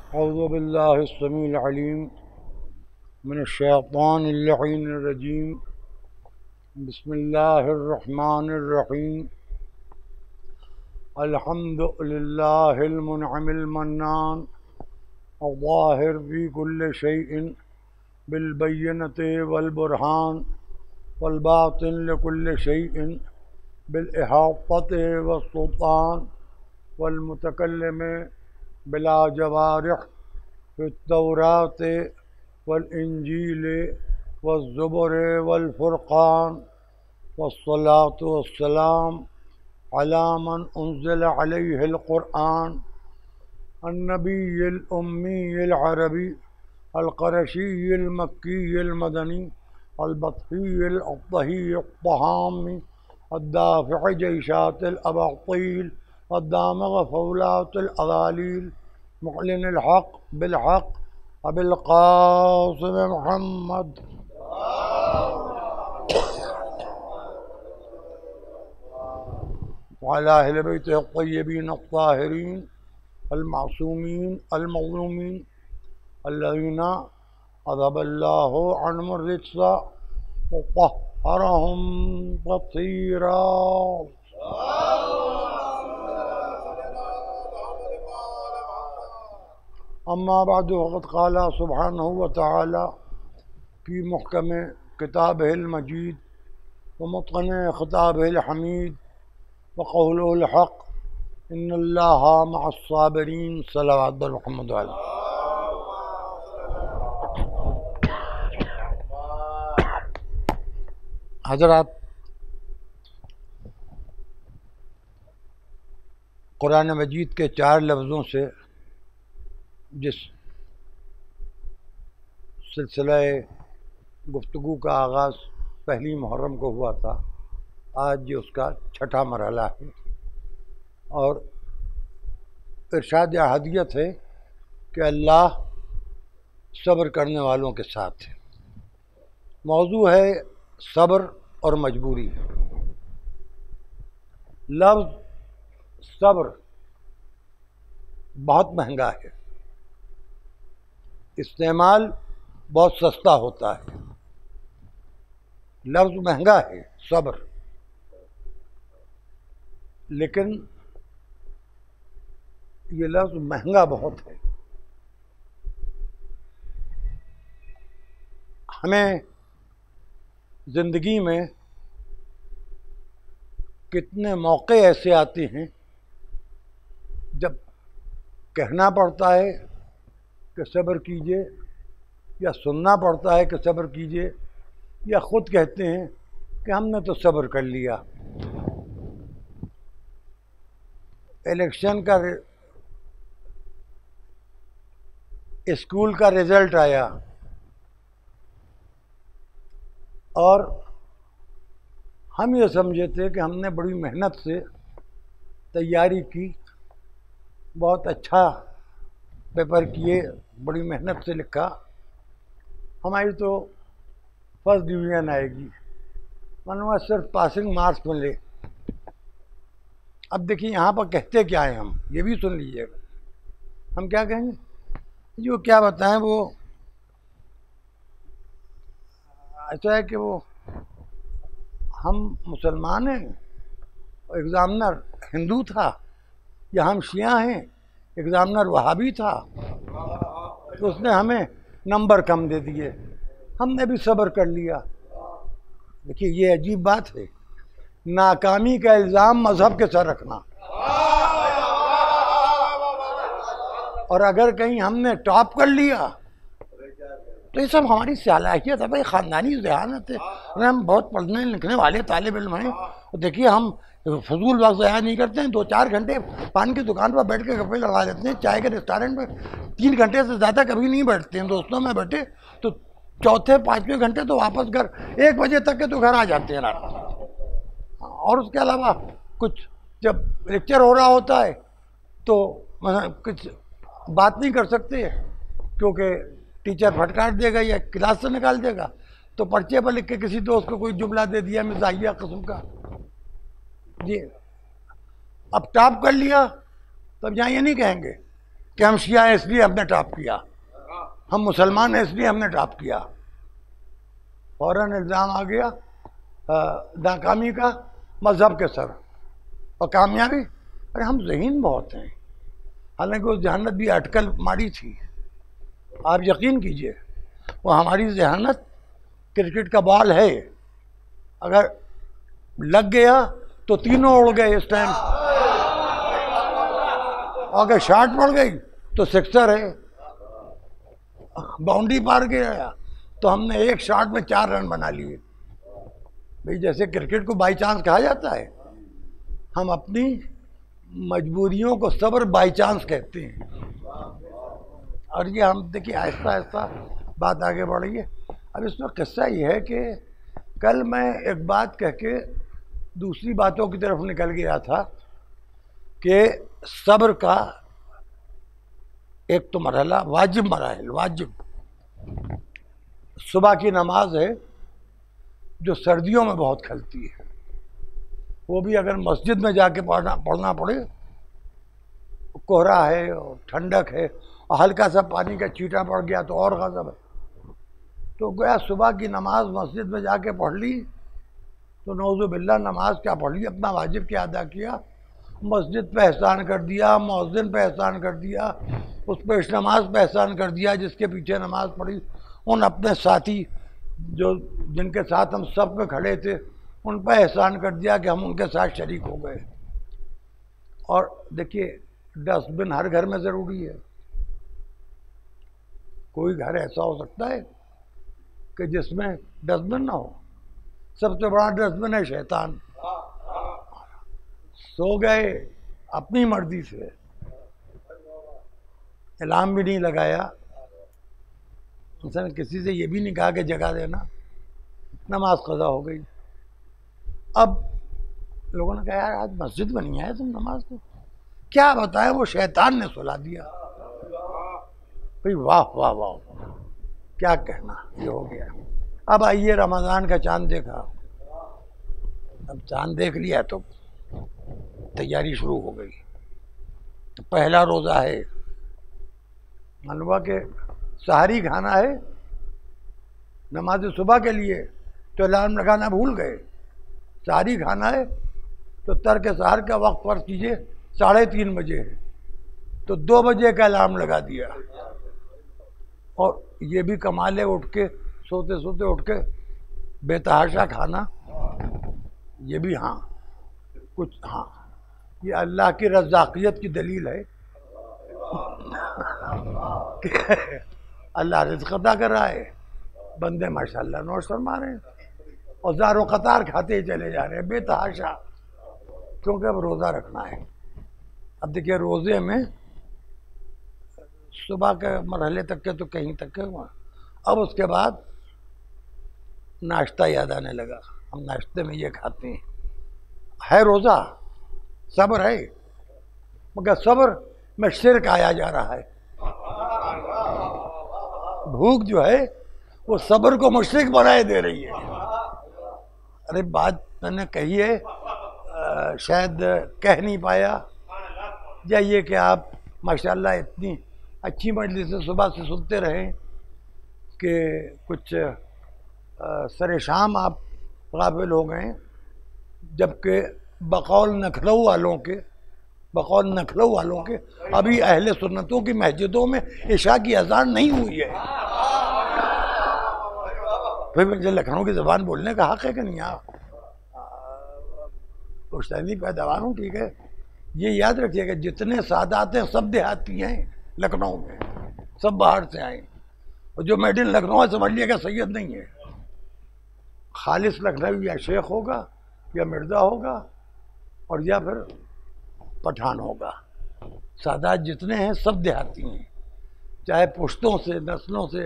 औज़ु बिल्लाहि अस्समीउल अलीम मिनश्शैतानिर लईनिर रजीम। बिस्मिल्लाहिर रहमानिर रहीम। अल्हम्दुलिल्लाहिल मुनअमिल मन्नान अज़्ज़ाहिर फ़ी कुल्लि शैइन बिल बय्यिनति वल बुरहान वल बातिन लिकुल्लि शैइन बिल इहातति वस सुल्तान वल मुतकल्लिम बिला जवारिह फित तौरात वल इंजील वज़्ज़ुबुर वल फुरक़ान वस्सलातु वस्सलाम अला मन उन्ज़िला अलैहिल क़ुरआन अन्नबिय्यिल उम्मिय्यिल अरबी अल क़ुरैशिय्यिल मक्किय्यिल मदनी अल बत्हिय्यिल अत्तहिय्यित तहामी अद्दाफ़िअ जैशातिल अबातील अद्दामिग़ फ़ौलातिल अज़ालील मुअलिनिल हक़ बिल हक़ अबिल क़ासिम मुहम्मद वअला अहलि बैतिहि अत्तय्यबीन अत्ताहिरीन अल मासूमीन अल मज़लूमीन अल्लज़ीना अज़हबल्लाहु अन्हुमुर रिज्स व तह्हरहुम तत्हीरा। अम्मा बअद फ़क़द क़ाला सुब्हानहु व तआला फ़ी मुहकम किताबिहिल मजीद व मुत्क़न ख़िताबिहिल हमीद व क़ौलुहुल हक़ इन्नल्लाहा मअस्साबिरीन। सल्लल्लाहु अलैहि मुहम्मद। हज़रात, कुरान मजीद के 4 लफ्ज़ों से जिस सिलसिला गुफ्तगू का आगाज़ पहली मुहर्रम को हुआ था, आज ये उसका 6ठा मरहला है और इरशाद अहदियत है कि अल्लाह सब्र करने वालों के साथ है। मौजू है सब्र और मजबूरी। लफ्ज़ सब्र बहुत महंगा है, इस्तेमाल बहुत सस्ता होता है। लफ्ज़ महंगा है सब्र, लेकिन ये लफ्ज़ महंगा बहुत है। हमें ज़िंदगी में कितने मौके ऐसे आते हैं जब कहना पड़ता है कि सब्र कीजिए, या सुनना पड़ता है कि सब्र कीजिए, या ख़ुद कहते हैं कि हमने तो सब्र कर लिया। इलेक्शन का स्कूल का रिज़ल्ट आया और हम ये समझे थे कि हमने बड़ी मेहनत से तैयारी की, बहुत अच्छा पेपर किए, बड़ी मेहनत से लिखा, हमारी तो फर्स्ट डिवीज़न आएगी, मानो सिर्फ पासिंग मार्क्स मिले। अब देखिए यहाँ पर कहते क्या हैं, हम ये भी सुन लीजिएगा। हम क्या कहेंगे, जो क्या बताएं, वो ऐसा है कि वो हम मुसलमान हैं, एग्ज़ामिनर हिंदू था, या हम शिया हैं, एग्ज़ामिनर वहाबी था, तो उसने हमें नंबर कम दे दिए, हमने भी सब्र कर लिया। देखिए ये अजीब बात है, नाकामी का इल्ज़ाम मज़हब के सर रखना। और अगर कहीं हमने टॉप कर लिया तो ये सब हमारी सलाहियत है भाई, ख़ानदानी ज़हानत है। हम बहुत पढ़ने लिखने वाले तालिब इल्म हैं। देखिए हम फजूल वक्त ज़ाया नहीं करते हैं। 2-4 घंटे पान की दुकान पर बैठ के गप्पे लगा लेते हैं, चाय के रेस्टोरेंट में 3 घंटे से ज़्यादा कभी नहीं बैठते हैं। दोस्तों में बैठे तो चौथे 5वें घंटे तो वापस घर 1 बजे तक के तो घर आ जाते हैं रात। और उसके अलावा कुछ जब लेक्चर हो रहा होता है तो कुछ बात नहीं कर सकते, क्योंकि टीचर फटकार देगा या क्लास से निकाल देगा। तो पर्चे पर लिख के किसी दोस्त को कोई जुमला दे दिया मिजाहिया किस्म का, जी अब टॉप कर लिया, तब यहाँ ये नहीं कहेंगे कि हम शिया हैं इसलिए हमने टॉप किया, हम मुसलमान हैं इसलिए हमने टॉप किया। फौरन इल्ज़ाम आ गया नाकामी का मज़हब के सर, और कामयाबी, अरे हम ज़हीन बहुत हैं। हालांकि उस जहानत भी अटकल मारी थी, आप यकीन कीजिए वो हमारी जहानत क्रिकेट का बॉल है, अगर लग गया तो तीनों उड़ गए इस टाइम, और अगर शॉट पड़ गई तो सिक्सर है, बाउंड्री पार गया तो हमने एक शॉट में 4 रन बना लिए। भाई जैसे क्रिकेट को बाई चांस कहा जाता है, हम अपनी मजबूरियों को सब्र बाई चांस कहते हैं। और ये हम देखिए आहिस्ता आहिस्ता बात आगे बढ़ रही है। अब इसमें किस्सा ये है कि कल मैं एक बात कह के दूसरी बातों की तरफ निकल गया था कि सब्र का एक तो मरहला वाजिब मराहिल, वाजिब सुबह की नमाज है जो सर्दियों में बहुत खलती है, वो भी अगर मस्जिद में जाके पढ़ना पड़े, कोहरा है और ठंडक है और हल्का सा पानी का छींटा पड़ गया तो और गज़ब है। तो गया सुबह की नमाज मस्जिद में जाके पढ़ ली तो नौज़ु बिल्लाह नमाज क्या पढ़ ली, अपना वाजिब क्या अदा किया, मस्जिद पे एहसान कर दिया, मुअज्जिन पे एहसान कर दिया, उस पेश नमाज पे एहसान कर दिया जिसके पीछे नमाज पढ़ी, उन अपने साथी जो जिनके साथ हम सब में खड़े थे उन पर एहसान कर दिया कि हम उनके साथ शरीक हो गए। और देखिए डस्टबिन हर घर में ज़रूरी है। कोई घर ऐसा हो सकता है कि जिसमें डस्टबिन ना हो? सबसे बड़ा डस्टबिन है शैतान। सो गए अपनी मर्जी से, अलार्म भी नहीं लगाया, उसने किसी से ये भी नहीं कहा कि जगा देना, नमाज क़ज़ा हो गई। अब लोगों ने कहा यार आज मस्जिद में नहीं आए तुम नमाज को, क्या बताएं वो शैतान ने सुला दिया। भाई वाह वाह वाह, क्या कहना, ये हो गया। अब आइए रमज़ान का चांद देखा, अब चांद देख लिया तो तैयारी शुरू हो गई। तो पहला रोज़ा है, मालूम के सहरी खाना है, नमाज सुबह के लिए तो अलार्म लगाना भूल गए। सहरी खाना है तो तर्क सहर का वक्त फर्ज कीजिए 3:30 बजे है, तो 2 बजे का अलार्म लगा दिया। और ये भी कमाल है, उठ के सोते सोते उठ के बेतहाशा खाना, ये भी हाँ कुछ, हाँ ये अल्लाह की रज़ाक़ियत की दलील है कि अल्लाह रिज़्क़ अता कर रहा है, बंदे माशाअल्लाह नौश फरमा रहे हैं और ज़ारो कतार खाते ही चले जा रहे हैं बेतहाशा, क्योंकि अब रोज़ा रखना है। अब देखिए रोज़े में सुबह के मरहले तक के तो कहीं तक के हुआ, अब उसके बाद नाश्ता याद आने लगा, हम नाश्ते में ये खाते हैं। है रोज़ा, सब्र है, मगर सब्र में शिरक आया जा रहा है। भूख जो है वो सब्र को मुशरिक बनाए दे रही है। अरे बात मैंने कही है, शायद कह नहीं पाया, या ये कि आप माशाल्लाह इतनी अच्छी मजलिस से सुबह से सुनते रहें कि कुछ सरे शाम आप गाफिल हो गए, जबकि बकौल नखलऊ वालों के अभी अहले सुन्नतों की मस्जिदों में इशा की अजान नहीं हुई है। फिर मुझे लखनऊ की ज़बान बोलने का हक़ है कि नहीं? आप पुश्तैनी पैदावार हूँ, ठीक है, ये याद रखिएगा जितने सादात हैं सब देहाती हैं लखनऊ में, सब बाहर से आए, और जो मेड इन लखनऊ है समझिएगा सैयद नहीं है, खालिस लखनऊ या शेख होगा या मिर्ज़ा होगा और या फिर पठान होगा। सादात जितने हैं सब देहाती हैं, चाहे पुश्तों से नस्लों से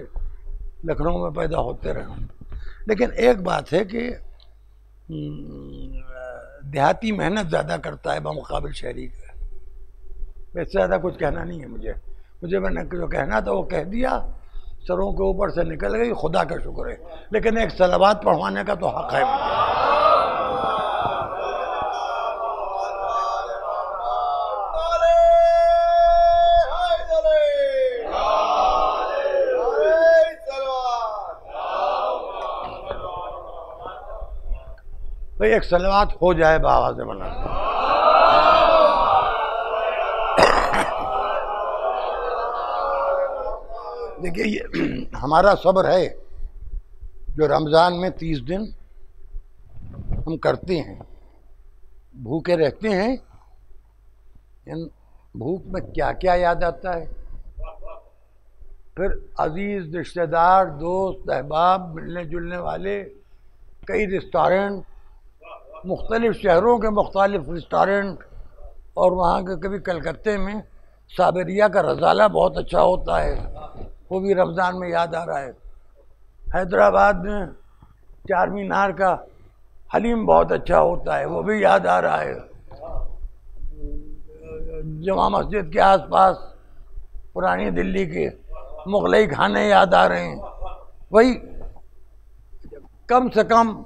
लखनऊ में पैदा होते रहें। लेकिन एक बात है कि देहाती मेहनत ज़्यादा करता है बमुकाबिल शहरी का। इससे ज़्यादा कुछ कहना नहीं है मुझे मैंने जो कहना था वो कह दिया, सरों के ऊपर से निकल गई, खुदा का शुक्र है। लेकिन एक सलावात पढ़वाने का तो हक़ है मुझे। भाई एक सलवात हो जाए बाबा से बना। देखिए ये हमारा सब्र है जो रमज़ान में 30 दिन हम करते हैं, भूखे रहते हैं। इन भूख में क्या क्या याद आता है, फिर अजीज रिश्तेदार दोस्त अहबाब मिलने जुलने वाले, कई रेस्टोरेंट, मुख्तलिफ शहरों के मुख्तलिफ रेस्टोरेंट, और वहाँ के कभी कलकत्ते में साबरिया का रज़ाला बहुत अच्छा होता है, वो भी रमज़ान में याद आ रहा है। हैदराबाद में चार मीनार का हलीम बहुत अच्छा होता है, वो भी याद आ रहा है। जमा मस्जिद के आसपास पुरानी दिल्ली के मुगलई खाने याद आ रहे हैं। वही कम से कम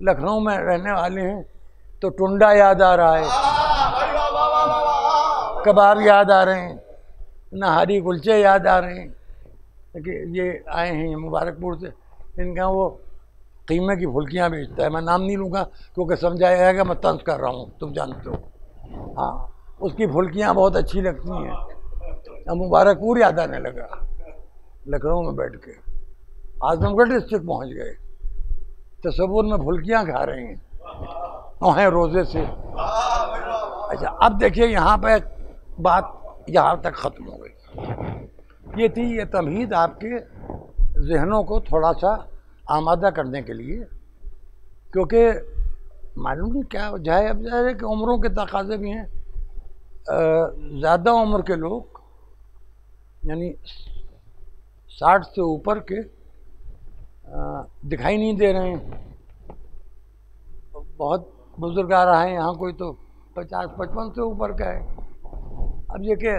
लखनऊ में रहने वाले हैं तो टुंडा याद आ रहा है, कबाब याद आ रहे हैं, नहारी कुलचे याद आ रहे हैं। देखिए ये आए हैं मुबारकपुर से, इनका वो कीमे की फुल्कियाँ बेचता है, मैं नाम नहीं लूँगा क्योंकि समझाया जाएगा मैं तंज कर रहा हूँ, तुम जानते हो। हाँ, उसकी फुल्कियाँ बहुत अच्छी लगती हैं। अब मुबारकपुर याद आने लगा, लखनऊ में बैठ के आजमगढ़ डिस्ट्रिक्ट पहुँच गए, तसव्वुर में फुल्कियाँ खा रहे हैं और हैं रोज़े से। अच्छा अब देखिए यहाँ पे बात यहाँ तक ख़त्म हो गई। ये थी ये तमहीद आपके जहनों को थोड़ा सा आमादा करने के लिए, क्योंकि मालूम नहीं क्या वजह है। अब जाहिर है कि उम्रों के तकाज़े भी हैं, ज़्यादा उम्र के लोग यानी 60 से ऊपर के दिखाई नहीं दे रहे हैं। बहुत बुजुर्ग आ रहा है यहाँ, कोई तो 50-55 से ऊपर का है। अब ये कि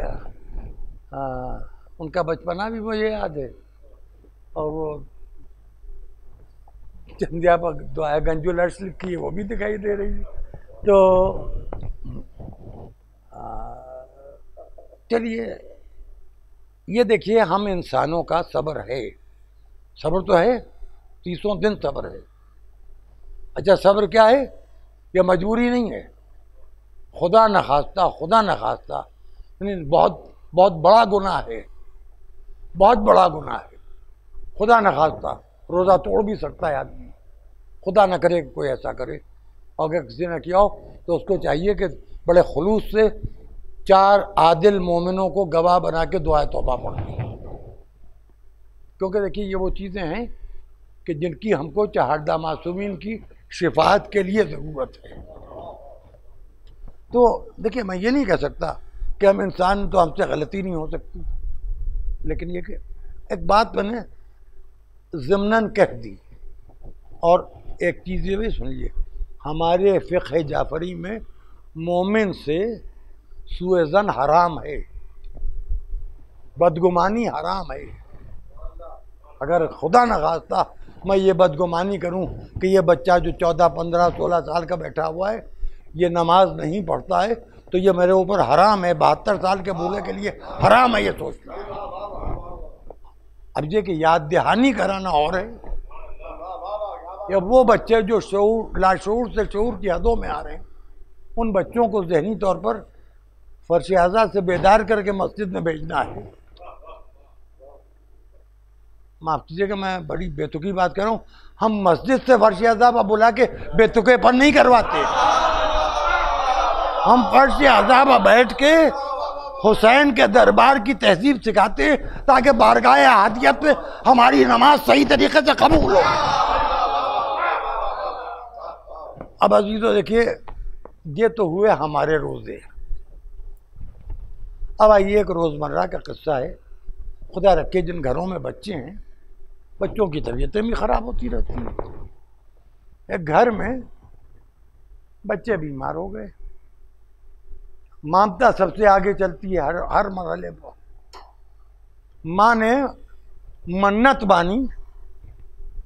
उनका बचपना भी मुझे याद है, और वो चंदिया पर दुआ गंजू लर्स लिखी है वो भी दिखाई दे रही है। तो चलिए ये देखिए, हम इंसानों का सब्र है, सब्र तो है, 30 दिन सब्र है। अच्छा सब्र क्या है, यह मजबूरी नहीं है, खुदा न खास्ता बहुत बहुत बड़ा गुनाह है, बहुत बड़ा गुनाह है। खुदा न खास्ता रोज़ा तोड़ भी सकता है आदमी, खुदा न करे कि कोई ऐसा करे, और अगर किसी ने किया हो तो उसको चाहिए कि बड़े खुलूस से 4 आदिल मोमिनों को गवाह बना के दुआ तौबा पढ़े। क्योंकि देखिए ये वो चीज़ें हैं कि जिनकी हमको चाहरदा मासूमीन की शिफात के लिए ज़रूरत है। तो देखिए मैं ये नहीं कह सकता कि हम इंसान तो हमसे गलती नहीं हो सकती, लेकिन ये कि एक बात मैंने ज़िम्नन कह दी। और एक चीज़ ये भी सुनिए, हमारे फ़िक़्ह जाफ़री में मोमिन से सुएज़न हराम है, बदगुमानी हराम है। अगर खुदा न खास्ता मैं ये बदगुमानी करूं कि ये बच्चा जो 14, 15, 16 साल का बैठा हुआ है ये नमाज नहीं पढ़ता है, तो ये मेरे ऊपर हराम है, 72 साल के बूढ़े के लिए हराम है ये सोचना। अब ये कि याद दहानी कराना और है, या वो बच्चे जो शऊर लाशऊर से शऊर की हदों में आ रहे हैं, उन बच्चों को ज़हनी तौर पर फर्श आज़ा से बेदार करके मस्जिद में भेजना है। माफ़ कीजिएगा मैं बड़ी बेतुकी बात कर रहा हूँ, हम मस्जिद से फर्श आज़ा पर बुला के बेतुकेपन नहीं करवाते, हम फर्श आज़ा पर बैठ के हुसैन के दरबार की तहजीब सिखाते ताकि बारगाह हादियत पे हमारी नमाज सही तरीके से कबूल हो। अब अजीज़ों देखिए, ये तो हुए हमारे रोज़े। अब आइए एक रोज़मर्रा का किस्सा है। खुदा रखे जिन घरों में बच्चे हैं, बच्चों की तबीयतें भी ख़राब होती रहती हैं। एक घर में बच्चे बीमार हो गए, ममता सबसे आगे चलती है हर मरहले पर। माँ ने मन्नत बानी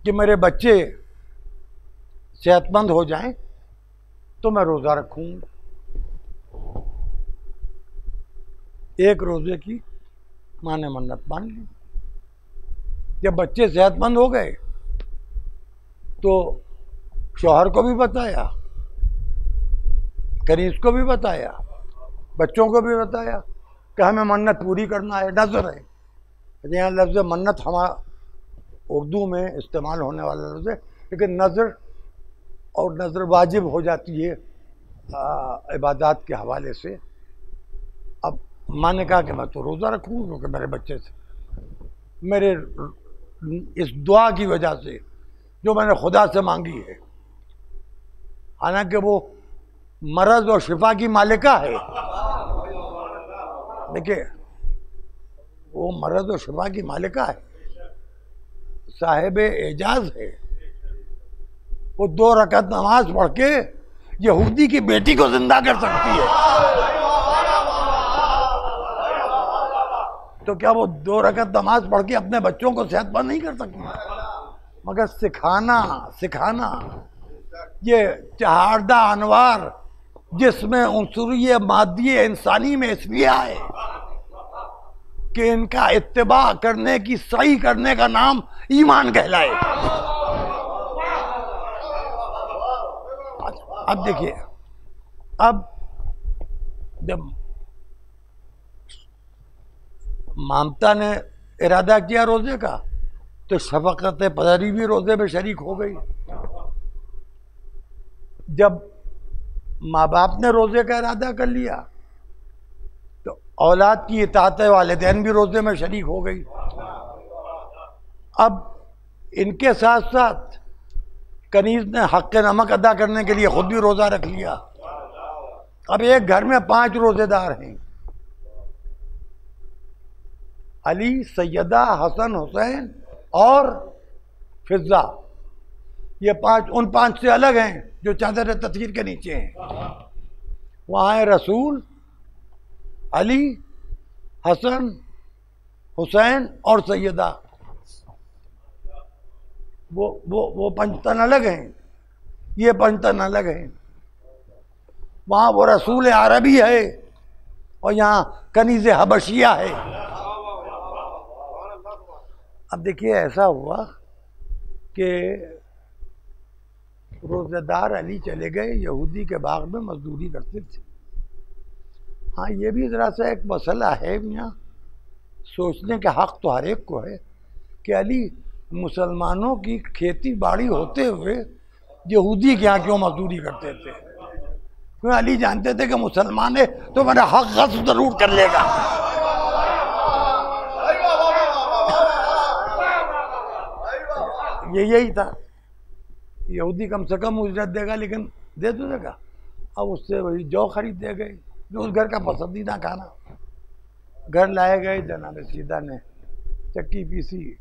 कि मेरे बच्चे सेहतमंद हो जाएं तो मैं रोज़ा रखूँगी। एक रोज़े की माँ ने मन्नत मान ली। जब बच्चे सेहतमंद हो गए तो शौहर को भी बताया, कनीज को भी बताया, बच्चों को भी बताया कि हमें मन्नत पूरी करना है, नजर है। यहाँ लफ्ज़ मन्नत हमारा उर्दू में इस्तेमाल होने वाला लफ्ज़ है, लेकिन नज़र और नज़र वाजिब हो जाती है इबादत के हवाले से। अब माँ ने कहा कि मैं तो रोज़ा रखूँ, क्योंकि मेरे बच्चे से मेरे इस दुआ की वजह से जो मैंने खुदा से मांगी है, हालांकि वो मरज़ और शिफा की मालिका है। देखिए, वो मरज़ और शिफा की मालिका है, साहिब एजाज है। वो 2 रकात नमाज पढ़ के यहूदी की बेटी को जिंदा कर सकती है, तो क्या वो 2 रकात नमाज पढ़ के अपने बच्चों को सेहतमंद नहीं कर सकती? मगर सिखाना ये चहारदा अनवार जिसमें उनसुरिय मादी इंसानी में इसलिए आए कि इनका इत्तिबा करने की, सही करने का नाम ईमान कहलाए। अब देखिए, अब जब ममता ने इरादा किया रोजे का, तो शफकत पदरी भी रोजे में शरीक हो गई। जब माँ बाप ने रोजे का इरादा कर लिया, तो औलाद की इताअत वालिदैन भी रोजे में शरीक हो गई। अब इनके साथ साथ कनीज ने हक नमक अदा करने के लिए खुद भी रोजा रख लिया। अब एक घर में 5 रोजेदार हैं, अली, सैयदा, हसन, हुसैन और फिजा। ये 5 उन 5 से अलग हैं जो चादर तस्वीर के नीचे हैं। वहाँ है रसूल, अली, हसन, हुसैन और सैयदा। वो 5 तन अलग हैं, ये 5 तन अलग हैं। वहाँ वो रसूल अरबी है और यहाँ कनीज हबशिया है। अब देखिए, ऐसा हुआ कि रोजेदार अली चले गए यहूदी के बाग में मजदूरी करते थे। हाँ, ये भी ज़रा सा एक मसला है यहाँ, सोचने का हक तो हर एक को है कि अली मुसलमानों की खेती बाड़ी होते हुए यहूदी के यहाँ क्यों मजदूरी करते थे? क्यों अली जानते थे कि मुसलमान है तो मेरा हक गस्ब जरूर कर लेगा। यही था, यहूदी कम से कम उजरत देगा, लेकिन दे तो देगा। अब उससे वही जौ खरीद दे गए, जो उस घर का पसंदीदा खाना। घर लाए गए, जनाब सीदा ने चक्की पीसी,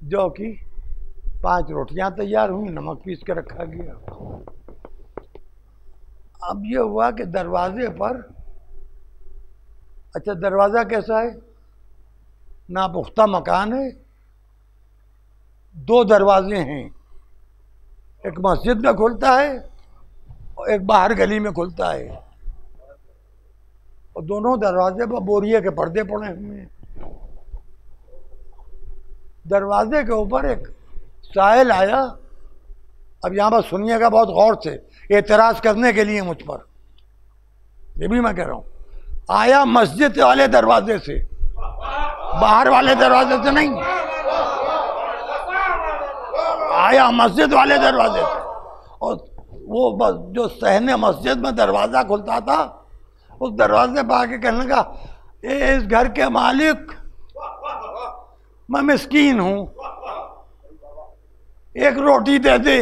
जौ की 5 रोटियां तैयार हुई, नमक पीस के रखा गया। अब ये हुआ कि दरवाजे पर, अच्छा दरवाज़ा कैसा है, नापुख्ता मकान है, 2 दरवाजे हैं, एक मस्जिद में खुलता है और एक बाहर गली में खुलता है, और दोनों दरवाजे पर बोरिए के पर्दे पड़े हुए हैं। दरवाजे के ऊपर एक साहिल आया। अब यहाँ पर सुनिएगा बहुत गौर से, एतराज करने के लिए मुझ पर, ये भी मैं कह रहा हूँ। आया मस्जिद वाले दरवाजे से, बाहर वाले दरवाजे से नहीं, आया मस्जिद वाले दरवाजे से। और वो बस जो सहने मस्जिद में दरवाज़ा खुलता था, उस दरवाजे पर आके कहने लगा, इस घर के मालिक, मैं मिस्कीन हूं, एक रोटी दे दे।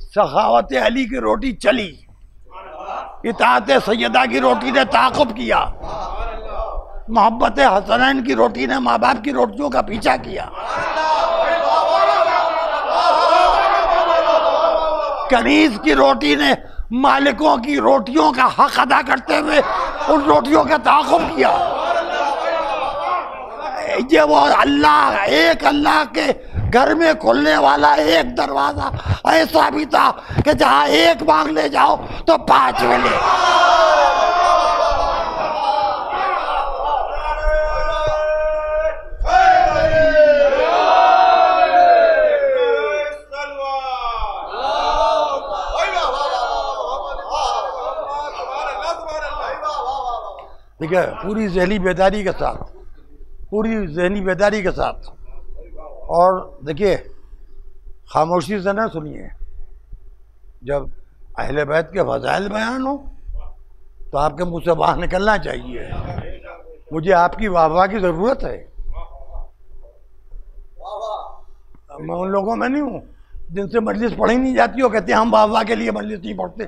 सखावत अली की रोटी चली, इताअत सैयदा की रोटी ने ताक़ुब किया, मोहब्बत हसनैन की रोटी ने माँ बाप की रोटियों का पीछा किया। कनीज की रोटी ने मालिकों की रोटियों का हक अदा करते हुए उन रोटियों का ताक़ुब किया। ये वो अल्लाह, एक अल्लाह के घर में खुलने वाला एक दरवाजा ऐसा भी था कि जहां एक मांग ले जाओ तो 5 मिले। ठीक है, पूरी जहनी बेदारी के साथ, पूरी जहनी बेदारी के साथ। और देखिए, खामोशी से ना सुनिए। जब अहले बैत के फज़ाइल बयान हो तो आपके मुंह से बाहर निकलना चाहिए, मुझे आपकी वाह की ज़रूरत है। मैं उन लोगों में नहीं हूँ जिनसे मजलिस पढ़ी नहीं जाती हो, कहते हैं हम वाह के लिए मजलिस नहीं पढ़ते।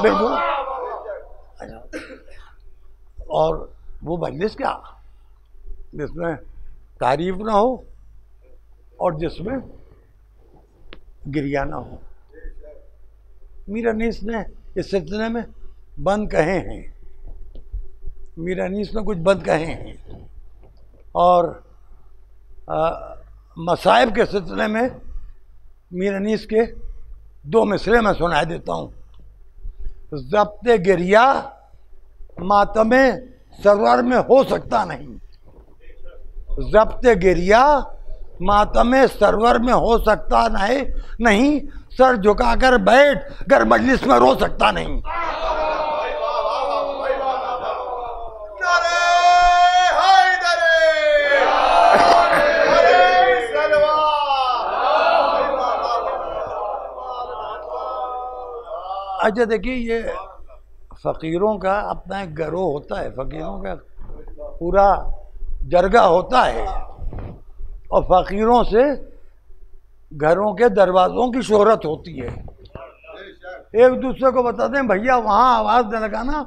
बिल्कुल। और वो मजलिस क्या जिसमें तारीफ ना हो और जिसमें गिरिया ना हो। मीर अनीस ने इस सिलसिले में बंद कहे हैं, मीर अनीस ने कुछ बंद कहे हैं। और मसाइब के सिलसिले में मीर अनीस के 2 मिसरे मैं सुना देता हूँ। ज़ब्त गिरिया मातमे सरवर में हो सकता नहीं, ज़ब्त गिरिया मातमे सरवर में हो सकता नहीं, सर झुकाकर बैठ कर मजलिस में रो सकता नहीं। अच्छा देखिए, ये फ़कीरों का अपना एक गिरोह होता है, फ़कीरों का पूरा जरगा होता है, और फ़कीरों से घरों के दरवाज़ों की शोहरत होती है। एक दूसरे को बताते हैं भैया वहाँ आवाज़ न लगाना,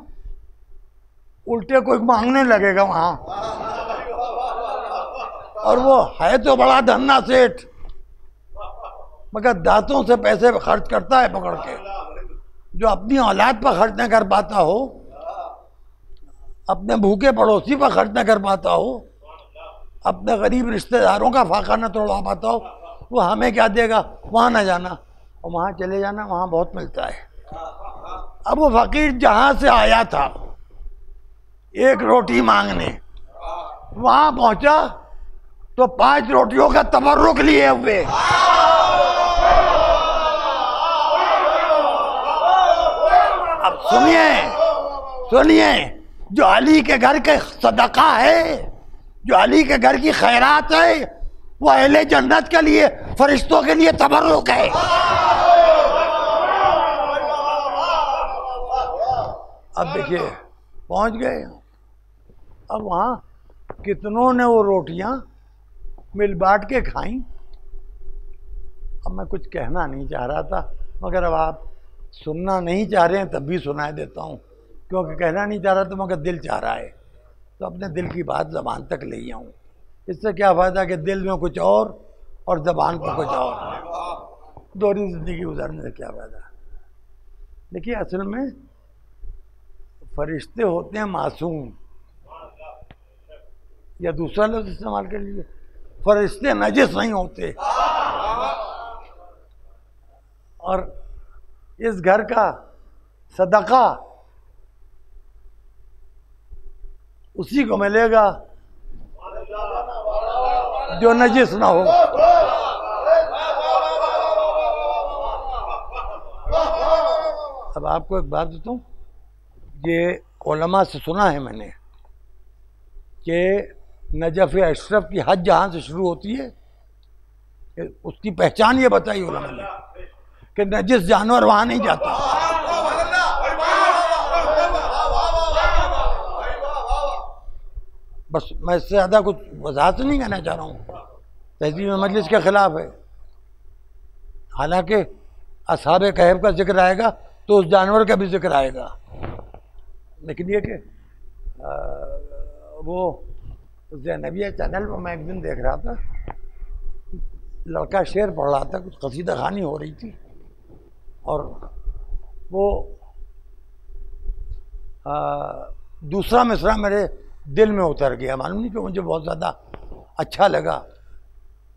उल्टे कोई मांगने लगेगा वहाँ। और वो है तो बड़ा धन्ना सेठ, मगर दांतों से पैसे खर्च करता है पकड़ के। जो अपनी औलाद पर खर्च न कर पाता हो, अपने भूखे पड़ोसी पर खर्च न कर पाता हो, अपने गरीब रिश्तेदारों का फाका न तोड़वा पाता हो, वो हमें क्या देगा? वहाँ न जाना और वहाँ चले जाना, वहाँ बहुत मिलता है। अब वो फकीर जहाँ से आया था एक रोटी मांगने, वहाँ पहुँचा तो 5 रोटियों का तबर्रुक लिए हुए। अब सुनिए, जो अली के घर के सदका है, जो अली के घर की खैरात है, वो अहले जन्नत के लिए, फरिश्तों के लिए तबर्रुक है। अब देखिए पहुंच गए। अब वहां कितनों ने वो रोटियां मिल बांट के खाई। अब मैं कुछ कहना नहीं चाह रहा था, मगर अब आप सुनना नहीं चाह रहे हैं तब भी सुनाई देता हूँ, क्योंकि कहना नहीं चाह रहा था मगर दिल चाह रहा है, तो अपने दिल की बात ज़बान तक ले आऊँ। इससे क्या फ़ायदा कि दिल में कुछ और ज़बान पर कुछ और, दोहरी ज़िंदगी गुजारने से क्या फ़ायदा। देखिए, असल में फरिश्ते होते हैं मासूम, या दूसरा लफ्ज़ इस्तेमाल कर लीजिए, फरिश्ते नजिस नहीं होते। और इस घर का सदका उसी को मिलेगा जो नजिस ना हो। अब आपको एक बात बताऊं, ये उलमा से सुना है मैंने कि नजफ़ अशरफ की हज जहाँ से शुरू होती है, उसकी पहचान ये बताई उलमा ने कि नजिस जानवर वहाँ नहीं जाता। बस मैं इससे ज़्यादा कुछ वजाहत नहीं कहना चाह रहा हूँ, तहज़ीब मजलिस के ख़िलाफ़ है। हालांकि असहाबे कहफ का जिक्र आएगा तो उस जानवर का भी जिक्र आएगा, लेकिन ये कि वो ज़ैनबिया चैनल पर मैं एक दिन देख रहा था, लड़का शेर पढ़ रहा था, कुछ कसीदा खानी हो रही थी, और वो दूसरा मिसरा मेरे दिल में उतर गया। मालूम नहीं कि मुझे बहुत ज़्यादा अच्छा लगा।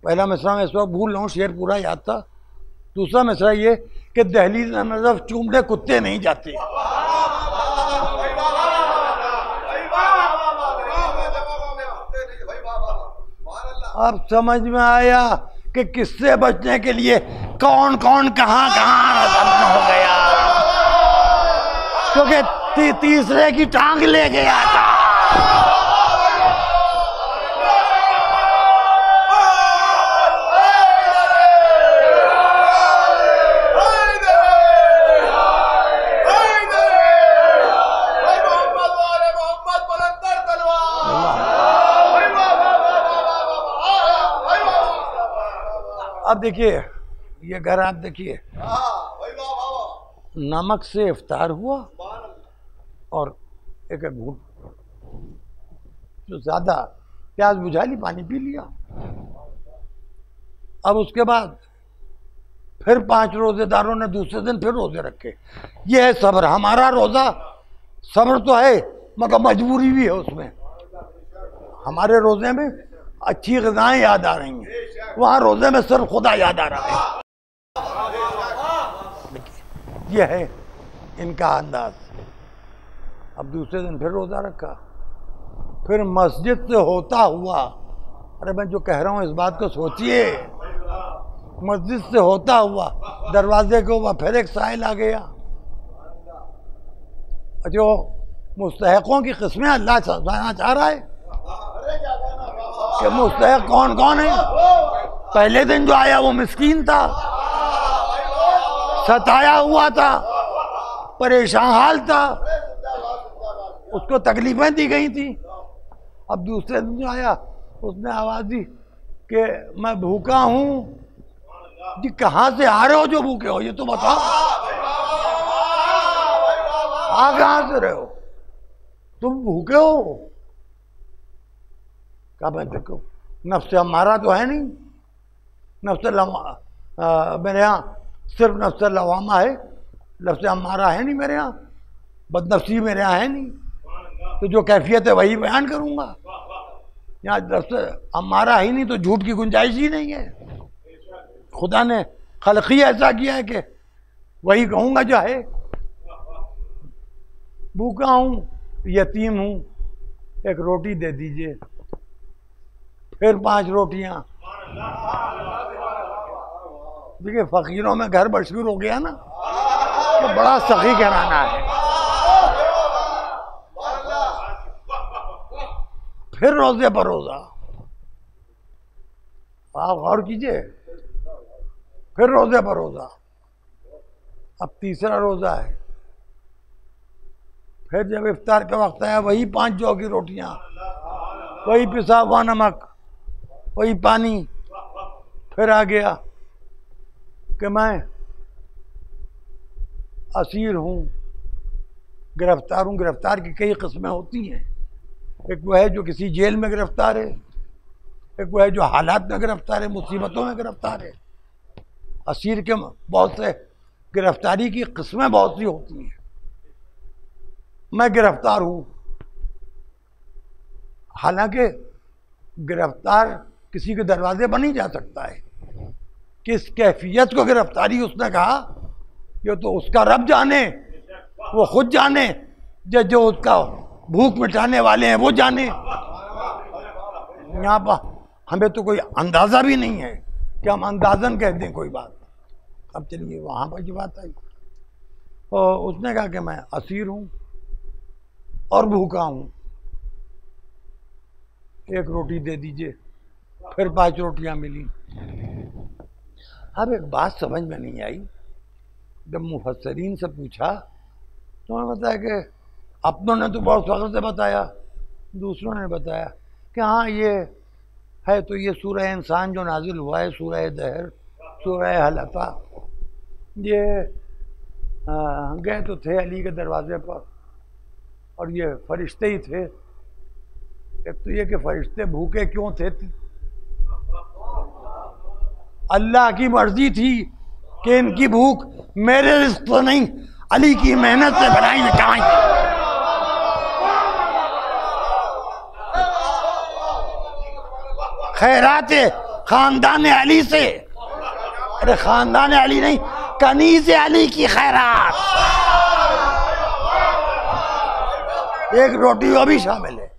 पहला मिसरा मैं इस वक्त भूल रहा हूँ, शेर पूरा याद था। दूसरा मिसरा ये कि दहलीज नज़र चूमने कुत्ते नहीं जाते। अब समझ में आया कि किससे बचने के लिए कौन कौन कहाँ कहाँ हो गया। क्योंकि तीसरे की टांग ले गया था। अब देखिए ये घर आप देखिए, नमक से इफ्तार हुआ और एक घूंट जो ज्यादा प्यास बुझा ली, पानी पी लिया। अब उसके बाद फिर 5 रोजेदारों ने दूसरे दिन फिर रोजे रखे। ये है सब्र। हमारा रोजा सब्र तो है मगर मजबूरी भी है उसमें। हमारे रोजे में अच्छी ग़िज़ाएं याद आ रही हैं, वहां रोजे में सिर्फ खुदा याद आ रहा है। ये है इनका अंदाज। अब दूसरे दिन फिर रोजा रखा, फिर मस्जिद से होता हुआ, अरे मैं जो कह रहा हूं इस बात को सोचिए, मस्जिद से होता हुआ दरवाजे के ऊपर फिर एक साइल आ गया। जो मुस्तहकों की किस्में अल्लाह जानना चाह रहा है कि मुस्तहक कौन कौन है। पहले दिन जो आया वो मिस्कीन था, सताया हुआ था, परेशान हाल था, उसको तकलीफें दी गई थी। अब दूसरे दिन जो आया उसने आवाज दी कि मैं भूखा हूं। जी कहां से आ रहे हो जो भूखे हो, ये तो बताओ, आ कहां से रहे हो, तुम भूखे हो। क्या मैं देखो, नफ्स अम्मारा तो है नहीं, मेरे यहाँ सिर्फ नफ्स लवामा है, नफ्स अम्मारा है नहीं मेरे यहाँ, बदनफ्सी मेरे यहाँ है नहीं। तो जो कैफियत है वही बयान करूंगा। यहाँ नफ्स अम्मारा ही नहीं तो झूठ की गुंजाइश ही नहीं है। खुदा ने खलकी ऐसा किया है कि वही कहूंगा जो है। भूखा हूं, यतीम हूं, एक रोटी दे दीजिए। फिर 5 रोटियां। देखिए फकीरों में घर मशहूर हो गया ना, तो बड़ा सखी घराना है। फिर रोजे पर रोजा, आप गौर कीजिए, फिर रोजे पर रोजा। अब तीसरा रोजा है। फिर जब इफ्तार का वक्त आया, वही 5 जौ की रोटियां, वही पिसा हुआ नमक, वही पानी। फिर आ गया कि मैं असीर हूं, गिरफ्तार हूं। गिरफ्तार की कई किस्में होती हैं। एक वो है जो किसी जेल में गिरफ्तार है, एक वो है जो हालात में गिरफ्तार है, मुसीबतों में गिरफ्तार है। असीर के बहुत से गिरफ्तारी की किस्में बहुत सी होती हैं। मैं गिरफ्तार हूं, हालांकि गिरफ्तार किसी के दरवाजे पर नहीं जा सकता है। किस कैफियत को गिरफ्तारी उसने कहा, ये तो उसका रब जाने, वो खुद जाने, जो उसका भूख मिटाने वाले हैं वो जाने। यहाँ पर हमें तो कोई अंदाजा भी नहीं है कि हम अंदाजन कह दें कोई बात। अब चलिए वहां पर जो बात आई, तो उसने कहा कि मैं असीर हूं और भूखा हूं, एक रोटी दे दीजिए। फिर 5 रोटियां मिली। अब एक बात समझ में नहीं आई। जब मुफस्सरीन से पूछा तो उन्होंने बताया कि अपनों ने तो बहुत फख्र से बताया, दूसरों ने बताया कि हाँ ये है, तो ये सूरह इंसान जो नाजिल हुआ है, सूरह दहर, सूरह हलफा। ये गए तो थे अली के दरवाजे पर, और ये फरिश्ते ही थे। एक तो ये कि फरिश्ते भूखे क्यों थे, अल्लाह की मर्जी थी कि इनकी भूख मेरे रिस्क तो नहीं, अली की मेहनत से बनाई हुई कमाई। खैरात खानदान अली से, अरे खानदान अली नहीं, कनीज़ अली की खैरात। एक रोटी वो भी शामिल है।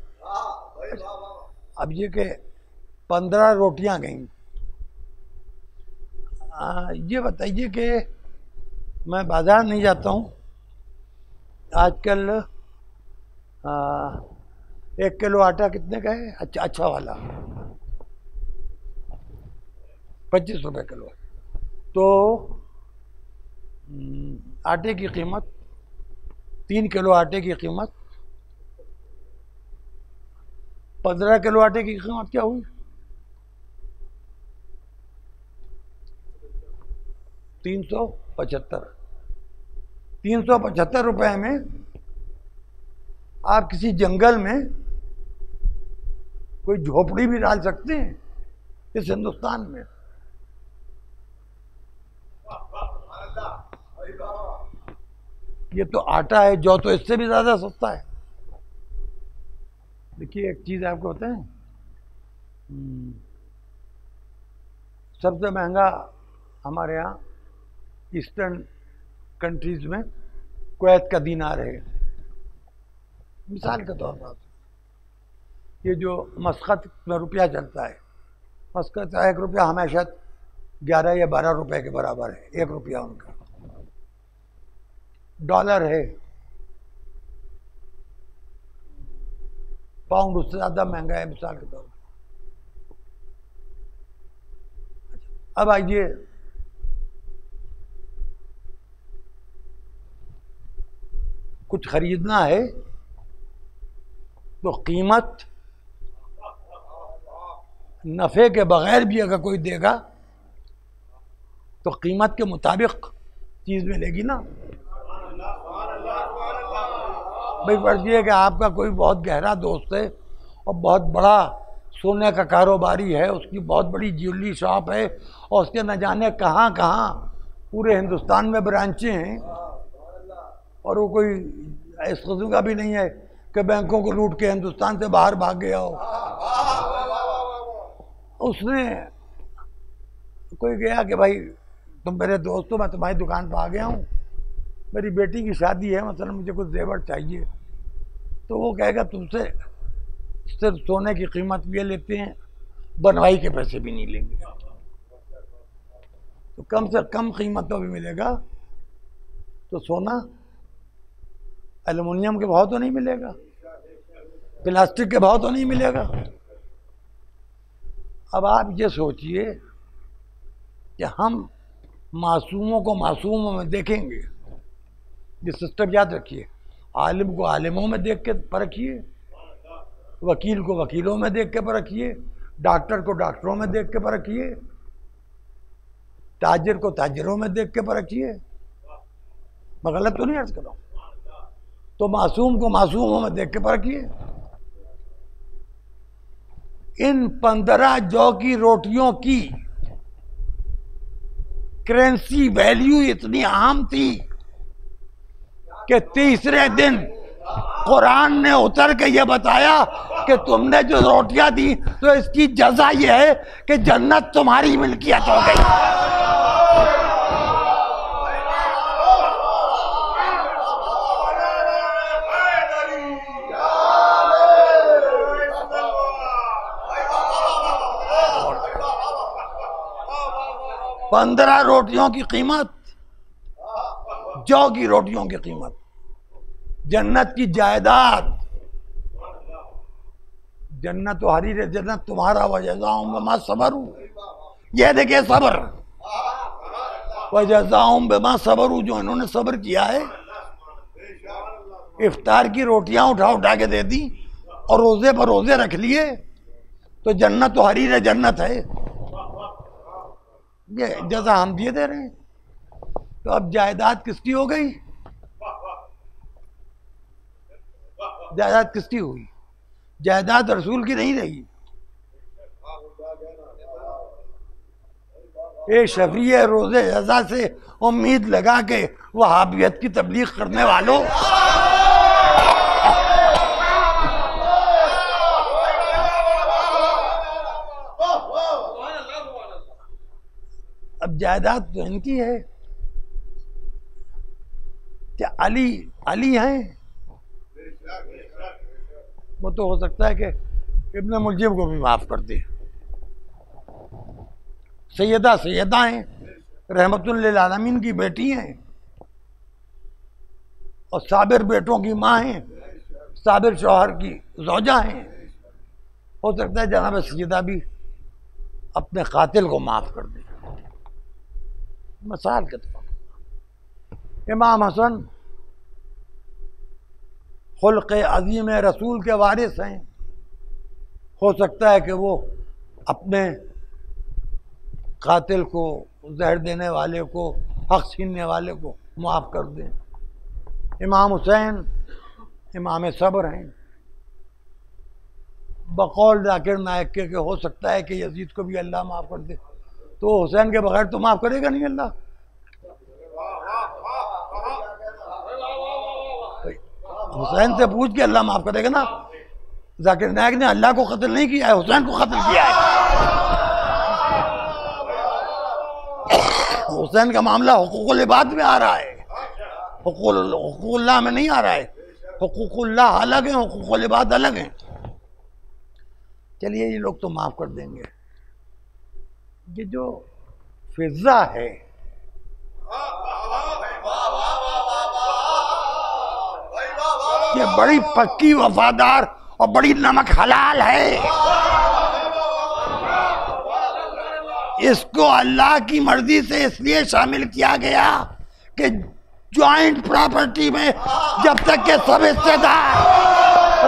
अब ये कि 15 रोटियां गईं। ये बताइए कि मैं बाजार नहीं जाता हूँ, आजकल 1 किलो आटा कितने का है? अच्छा वाला 25 रुपये किलो। तो आटे की कीमत, 3 किलो आटे की कीमत, 15 किलो आटे की कीमत क्या हुई? 375। 375 रुपए में आप किसी जंगल में कोई झोपड़ी भी डाल सकते हैं इस हिंदुस्तान में। ये तो आटा है, जौ तो इससे भी ज्यादा सस्ता है। देखिए एक चीज आपको बताएं, सबसे महंगा हमारे यहाँ ईस्टर्न कंट्रीज में कुवैत का दीनार है। मिसाल के तौर पर ये जो मस्कत में रुपया चलता है, मस्कत का 1 रुपया हमेशा 11 या 12 रुपए के बराबर है, 1 रुपया उनका। डॉलर है, पाउंड उससे ज्यादा महंगा है मिसाल के तौर पर। अब आइए कुछ खरीदना है तो कीमत नफे के बगैर भी अगर कोई देगा तो कीमत के मुताबिक चीज मिलेगी ना। भाई फर्ज ये है कि आपका कोई बहुत गहरा दोस्त है और बहुत बड़ा सोने का कारोबारी है, उसकी बहुत बड़ी ज्वेलरी शॉप है और उसके न जाने कहाँ कहाँ पूरे हिंदुस्तान में ब्रांचें हैं, और वो कोई इस किस्म का भी नहीं है कि बैंकों को लूट के हिंदुस्तान से बाहर भाग गया हो। उसने कोई गया कि भाई तुम मेरे दोस्त हो, मैं तुम्हारी दुकान पर आ गया हूँ, मेरी बेटी की शादी है, मतलब मुझे कुछ जेवर चाहिए। तो वो कहेगा तुमसे सिर्फ सोने की कीमत ये लेते हैं, बनवाई के पैसे भी नहीं लेंगे। तो कम से कम कीमत तो भी मिलेगा। तो सोना एल्युमिनियम के भाव तो नहीं मिलेगा, प्लास्टिक के भाव तो नहीं मिलेगा। अब आप ये सोचिए कि हम मासूमों को मासूमों में देखेंगे। ये सिस्टम याद रखिए, आलिम को आलिमों में देख के परखिए, वकील को वकीलों में देख के परखिए, डॉक्टर को डॉक्टरों में देख के परखिए, ताजिर को ताजिरों में देख के परखिए। मैं गलत तो नहीं अर्ज कर रहा हूं? तो मासूम को मासूमों में देख के परखिए। इन 15 जौ की रोटियों की करेंसी वैल्यू इतनी आम थी कि तीसरे दिन कुरान ने उतर के ये बताया कि तुमने जो रोटियां दी तो इसकी जजा ये है कि जन्नत तुम्हारी मिल्कियत हो गई। पंद्रह रोटियों की कीमत, जौ की रोटियों की कीमत, जन्नत की जायदाद। जन्नत तो हरी रे, जन्नत तुम्हारा वजज़ाहुम बिमा सबरू। ये देखिए सब्र, वजज़ाहुम बिमा सबरू, जो इन्होंने सब्र किया है। इफ्तार की रोटियां उठा उठा के दे दी और रोजे पर रोजे रख लिए, तो जन्नत तो हरी रे जन्नत है। ये जज़ा हम दिए दे रहे हैं। तो अब जायदाद किसकी हो गई? जायदाद किसकी हुई? जायदाद रसूल की नहीं रही। एक शफरी रोजे रजा से उम्मीद लगा के वहाबियत की तबलीग करने वालों, अब जायदाद तो इनकी है। क्या अली अली हैं? वो तो हो सकता है कि इब्न मुलजिम को भी माफ कर दे। सैयदा सैयदा हैं, रहमतुल लिल आलमीन की बेटी हैं, और साबिर बेटों की माँ हैं, साबिर शौहर की ज़ौजा हैं। हो सकता है जनाब सैयदा भी अपने कातिल को माफ़ कर दे। मिसाल के तौर पर इमाम हसन खुल्क़ अज़ीम रसूल के वारिस हैं। हो सकता है कि वो अपने कातिल को, जहर देने वाले को, हक छीनने वाले को माफ़ कर दें। इमाम हुसैन इमाम सब्र हैं। बकौल जाकिर नायक के हो सकता है कि यजीद को भी अल्लाह माफ़ कर दे, तो हुसैन के बगैर तो माफ़ करेगा नहीं अल्लाह। हुसैन से पूछ के अल्लाह माफ़ करेगा ना। जाकिर नायक ने अल्लाह को कत्ल नहीं किया है, हुसैन को कत्ल किया है। हुसैन का मामला हुकूकुल इबाद में आ रहा है, हुकूकुल्लाह में नहीं आ रहा है। हुकूकुल्लाह अलग है, हुकूकुल इबाद अलग है। चलिए ये लोग तो माफ़ कर देंगे। ये जो फिजा है, ये बड़ी पक्की वफादार और बड़ी नमक हलाल है। इसको अल्लाह की मर्जी से इसलिए शामिल किया गया कि ज्वाइंट प्रॉपर्टी में जब तक के सब हिस्सेदार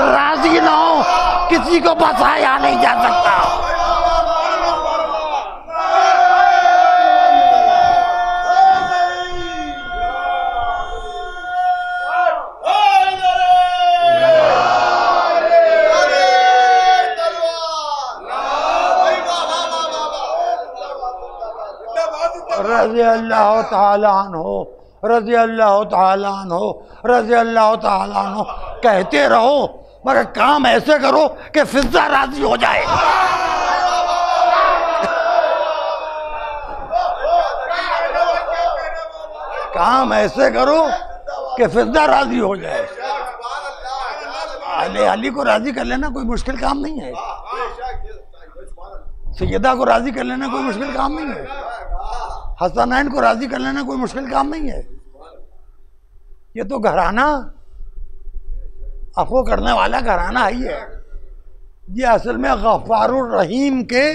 राजी ना हो, किसी को बसाया नहीं जा सकता। रज़ी अल्लाह ताला अन्हु, रज़ी अल्लाह ताला अन्हु, रज़ी अल्लाह ताला अन्हु कहते रहो, मगर काम ऐसे करो कि फिजा राजी हो जाए। काम ऐसे करो कि फिजा राजी हो जाए। अली को राजी कर लेना कोई मुश्किल काम नहीं है, सैयदा को राजी कर लेना कोई मुश्किल काम नहीं है, हसनैन को राजी कर लेना कोई मुश्किल काम नहीं है। ये तो घराना अफो करने वाला घराना ही है। ये असल में गफ्फारुर रहीम के,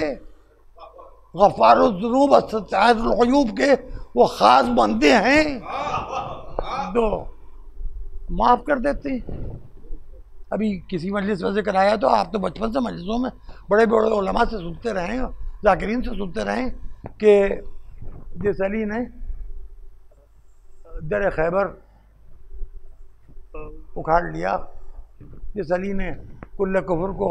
गफ्फारुल ज़ुनूब सत्तारुल ग़ुयूब के वो खास बंदे हैं जो माफ़ कर देते हैं। अभी किसी मजलिस में जिक्र आया तो आप तो बचपन से मजलिसों में बड़े बड़े उलमा से सुनते रहे, जाकिरीन से सुनते रहे कि जिस अली ने दर खैबर उखाड़ लिया, जिस अली ने कुल्ले कुफर को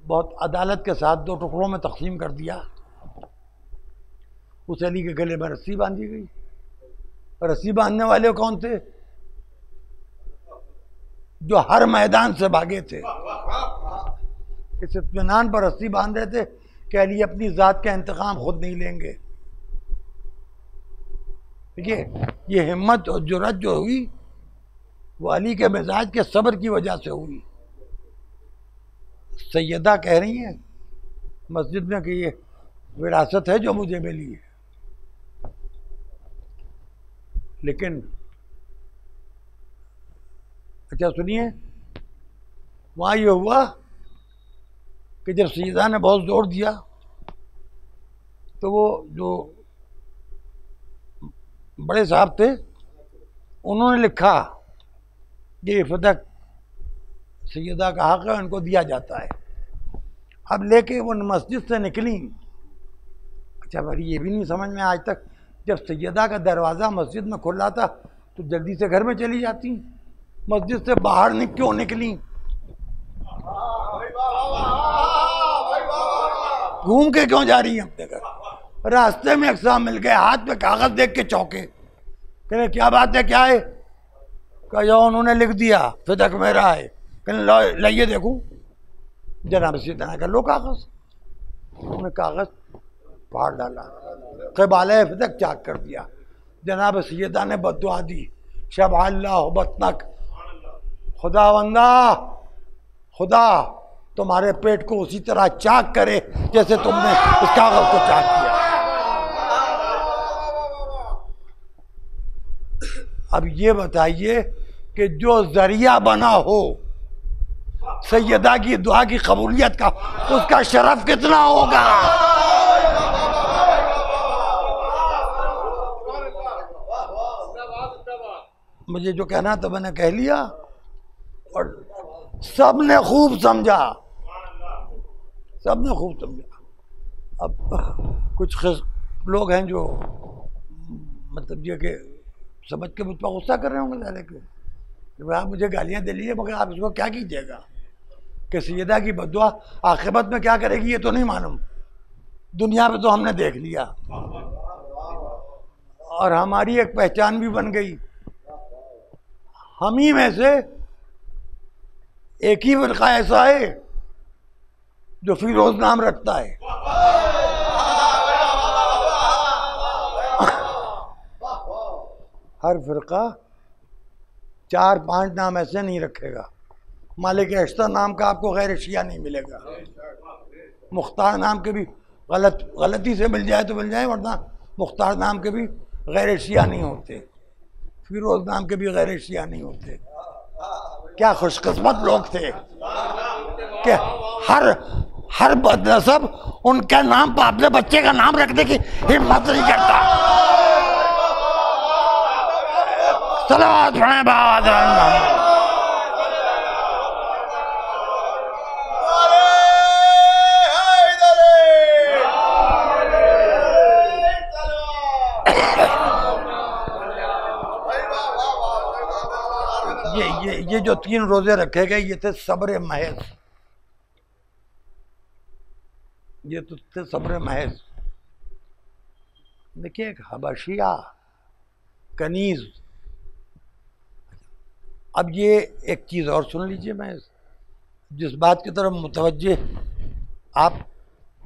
बहुत अदालत के साथ दो टुकड़ों में तकसीम कर दिया, उस अली के गले में रस्सी बांधी गई। रस्सी बांधने वाले कौन थे? जो हर मैदान से भागे थे। इस इत्मीनान पर रस्सी बांध रहे थे कि अली अपनी ज़ात का इंतकाम खुद नहीं लेंगे। देखिए ये हिम्मत और जुर्रत जो हुई वो अली के मिजाज के सब्र की वजह से हुई। सैयदा कह रही हैं मस्जिद में कि ये विरासत है जो मुझे मिली है, लेकिन अच्छा सुनिए, वहाँ ये हुआ कि जब सैयदा ने बहुत जोर दिया तो वो जो बड़े साहब थे उन्होंने लिखा कि ये फतह सैयदा का हक है, उनको दिया जाता है। अब लेके वो मस्जिद से निकली। अच्छा भाई ये भी नहीं समझ में आज तक, जब सैयदा का दरवाज़ा मस्जिद में खुला था तो जल्दी से घर में चली जाती, मस्जिद से बाहर क्यों निकली? घूम के क्यों जा रही है अपने घर? रास्ते में एक साहब मिल गए, हाथ में कागज देख के चौंके, कहने क्या बात है, क्या है? कहा जाओ उन्होंने लिख दिया फिदक मेरा है। कहने लाइए देखूं। जनाब सैयदा का लो कागज, उन्होंने कागज फाड़ डाला, क़बाले फिदक चाक कर दिया। जनाब सैयदा ने बद्दुआ दी, शब अल्लाह बतनक, खुदावंदा खुदा तुम्हारे पेट को उसी तरह चाक करे जैसे तुमने इस कागज को चाक किया। अब ये बताइए कि जो जरिया बना हो सैयदा की दुआ की कबूलियत का, उसका शरफ कितना होगा? मुझे जो कहना था मैंने कह लिया और सबने खूब समझा, सबने खूब समझा। अब कुछ लोग हैं जो मतलब ये कि समझ के मुझ पर गुस्सा कर रहे होंगे जाने के, आप मुझे गालियां दे लीजिए मगर आप इसको क्या कीजिएगा कि सैयदा की बद्दुआ आखिरत में क्या करेगी ये तो नहीं मालूम, दुनिया में तो हमने देख लिया और हमारी एक पहचान भी बन गई। हम ही में से एक ही फिरका ऐसा है जो फिरोज नाम रखता है। हर फिरका 4-5 नाम ऐसे नहीं रखेगा। मालिक अश्तर नाम का आपको गैर शिया नहीं मिलेगा। मुख्तार नाम के भी गलती से मिल जाए तो मिल जाए, वरना मुख्तार नाम के भी गैर शिया नहीं होते, फिरोज नाम के भी गैर शिया नहीं होते। क्या खुशकिस्मत लोग थे कि हर बदनसब उनके नाम पर अपने बच्चे का नाम रखने की हिम्मत नहीं करता। सलावत पढ़ें बाबा। ये जो 3 रोजे रखे गए ये थे सब्र महज, ये तो थे सब्र महज। देखिए एक हबशिया कनीज। अब ये एक चीज़ और सुन लीजिए, मैं जिस बात की तरफ मुतवज्जे, आप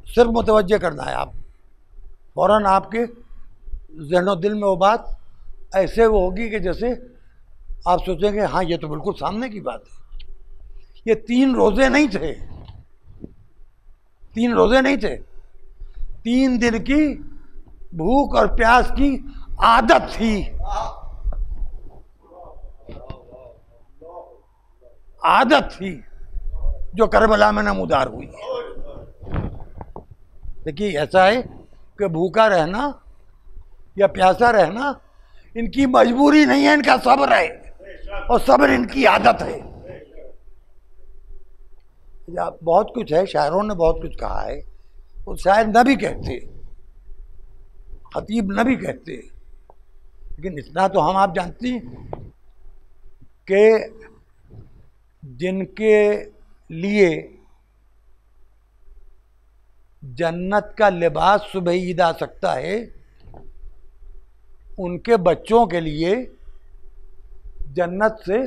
सिर्फ मुतवज्जे करना है, आप फौरन आपके ज़हनो दिल में वो बात ऐसे वो होगी कि जैसे आप सोचेंगे हाँ ये तो बिल्कुल सामने की बात है। ये 3 रोजे नहीं थे, 3 रोजे नहीं थे, 3 दिन की भूख और प्यास की आदत थी, आदत थी जो करबला में नमूदार हुई। देखिए ऐसा है कि भूखा रहना या प्यासा रहना इनकी मजबूरी नहीं है, इनका सब्र है और सब्र इनकी आदत है। बहुत कुछ है, शायरों ने बहुत कुछ कहा है, वो शायर न भी कहते, खतीब न भी कहते, लेकिन इतना तो हम आप जानती हैं कि जिनके लिए जन्नत का लिबास सुबह ईद आ सकता है, उनके बच्चों के लिए जन्नत से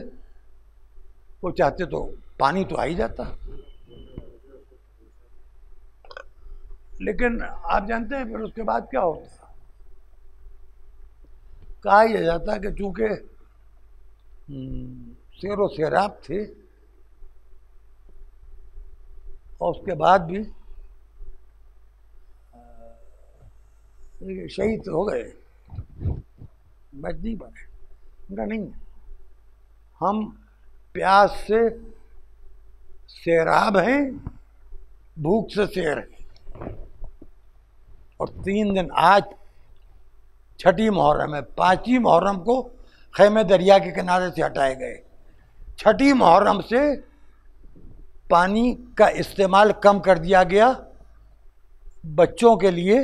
वो चाहते तो पानी तो आ ही जाता। लेकिन आप जानते हैं फिर उसके बाद क्या होता, कहा यह जाता कि चूंकि शेरो शेराब थे और उसके बाद भी शहीद हो गए, बच नहीं बने। उनका नहीं, हम प्यास से सैराब हैं, भूख से शेर हैं। और 3 दिन, आज छठी मुहर्रम है, 5वीं मुहर्रम को खैमे दरिया के किनारे से हटाए गए। छठी मुहर्रम से पानी का इस्तेमाल कम कर दिया गया, बच्चों के लिए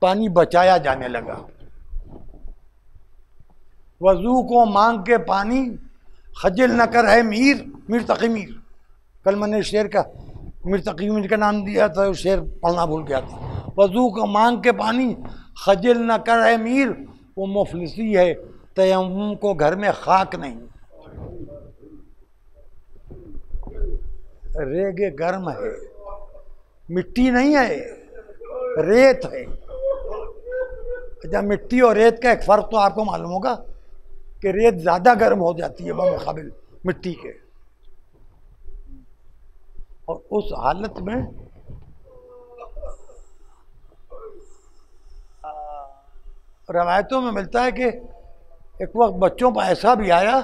पानी बचाया जाने लगा। वजू को मांग के पानी खजिल न कर है मीर तकी मीर। कल मैंने शेर का मीर तकी मीर का नाम दिया था, शेर पढ़ना भूल गया था। वजू को मांग के पानी खजिल न कर है मीर, वो मुफलिसी है तयम्मुम को घर में खाक नहीं। रेगे गर्म है, मिट्टी नहीं है, रेत है। जब मिट्टी और रेत का एक फ़र्क तो आपको मालूम होगा कि रेत ज़्यादा गर्म हो जाती है बमुकाबिल मिट्टी के। और उस हालत में रवायतों में मिलता है कि एक वक्त बच्चों पर ऐसा भी आया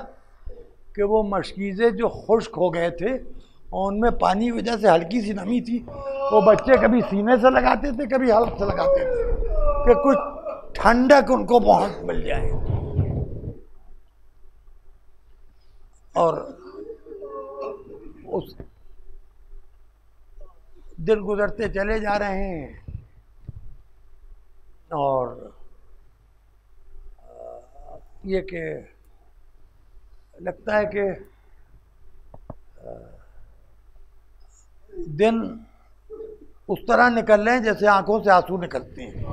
कि वो मशकीज़े जो खुश्क हो गए थे और उनमें पानी की वजह से हल्की सी नमी थी, वो बच्चे कभी सीने से लगाते थे, कभी हल्क से लगाते थे कि कुछ ठंडक उनको बहुत मिल जाए। और उस दिन गुजरते चले जा रहे हैं और ये कि लगता है कि दिन उस तरह निकल रहे हैं जैसे आंखों से आंसू निकलते हैं।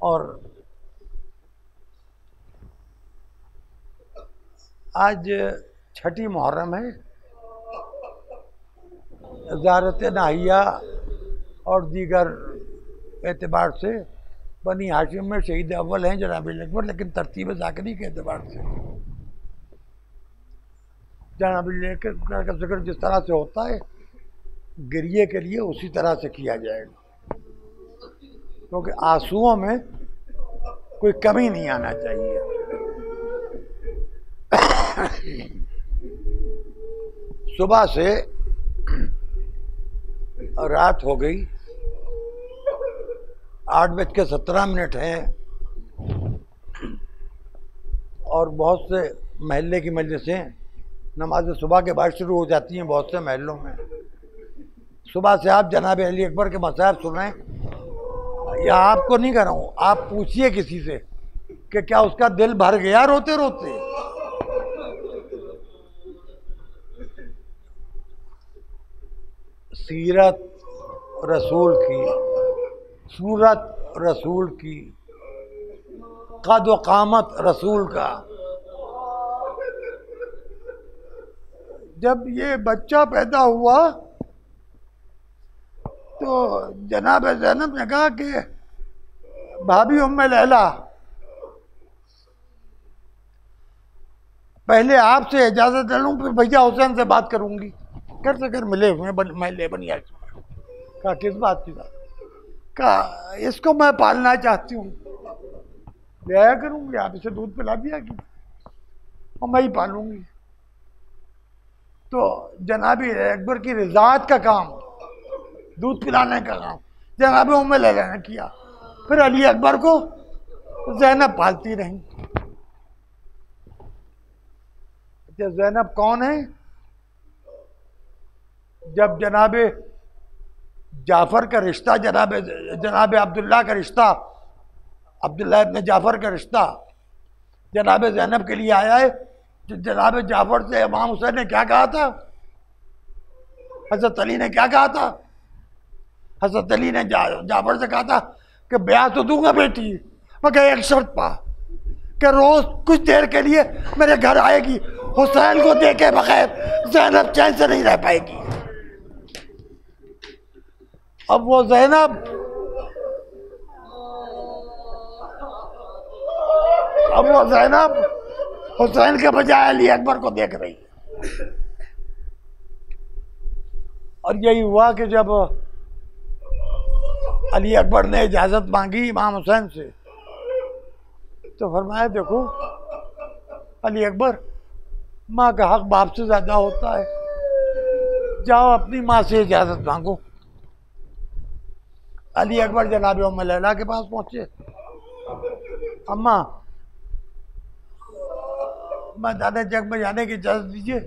और आज छठी मुहर्रम है। ज़ियारत नाहिया और दीगर एतबार से बनी हाशिम में शहीद अव्वल हैं जनाब अकबर, लेकिन तरतीब ज़ाकरी के एतबार से जनाब अकबर का जिक्र जिस तरह से होता है गिरिए के लिए उसी तरह से किया जाएगा, क्योंकि आंसुओं में कोई कमी नहीं आना चाहिए। सुबह से रात हो गई, 8:17 हैं और बहुत से महल्ले की मजलिसें नमाज सुबह के बाद शुरू हो जाती हैं। बहुत से महलों में सुबह से आप जनाब अली अकबर के मसाइब सुनाएं, या आपको नहीं कर रहा हूँ, आप पूछिए किसी से कि क्या उसका दिल भर गया रोते रोते। सीरत रसूल की, सूरत रसूल की, कद व कामत रसूल का। जब ये बच्चा पैदा हुआ तो जनाब ज़ैनब ने कहा कि भाभी उम्मे लैला, पहले आपसे इजाज़त ले लूँ फिर भैया हुसैन से बात करूँगी। कर से कर मिले हुए महल्ले बनिया। कहा किस बात की बात? कहा इसको मैं पालना चाहती हूँ, ले आया करूँगी, आप इसे दूध पिला दिया कि और मैं ही पालूंगी। तो जनाबी अकबर की रिजात का काम, दूध पिलाने का काम जनाब उम्मे लैला ने किया। फिर अली अकबर को ज़ैनब पालती रही। ज़ैनब कौन है? जब जनाब जाफ़र का रिश्ता, जनाब अब्दुल्ला का रिश्ता, अब्दुल्ला इब्न जाफ़र का रिश्ता जनाब ज़ैनब के लिए आया है, जनाब जाफ़र से इमाम हुसैन ने क्या कहा था? हज़रत अली ने क्या कहा था? हज़रत अली ने जाफ़र से कहा था कि ब्याह तो दूंगा बेटी, मगर एक शर्त पा कि रोज कुछ देर के लिए मेरे घर आएगी, हुसैन को देखे बगैर ज़ैनब चैन से नहीं रह पाएगी। अब वो ज़ैनब हुसैन के बजाय अली अकबर को देख रही है। और यही हुआ कि जब अली अकबर ने इजाज़त मांगी इमाम हुसैन से, तो फरमाया देखो अली अकबर, माँ का हक बाप से ज़्यादा होता है, जाओ अपनी माँ से इजाज़त मांगो। अली अकबर जनाब उम्मे लैला के पास पहुँचे। अम्मा, मैदान जंग में जाने की इजाज़त दीजिए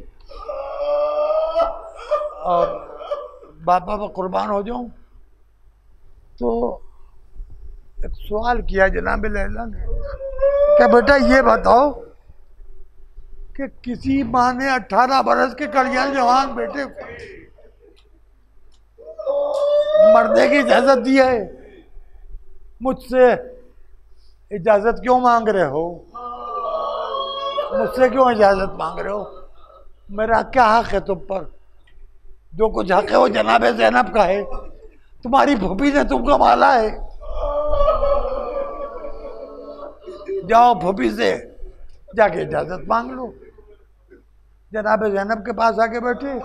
और बापा पर कुर्बान हो जाऊं। तो एक सवाल किया जनाब लैला ने, क्या बेटा ये बताओ कि किसी माँ ने 18 बरस के कड़ियाल जवान बेटे को मरने की इजाज़त दी है, मुझसे इजाज़त क्यों मांग रहे हो? मुझसे क्यों इजाज़त मांग रहे हो? मेरा क्या हक है तुम पर? जो कुछ हक है वो जनाब ज़ैनब का है, तुम्हारी फूफी ने तुमको माला है। जाओ फूफी से जाके इजाज़त मांग लो। जनाब ज़ैनब के पास आके बैठे,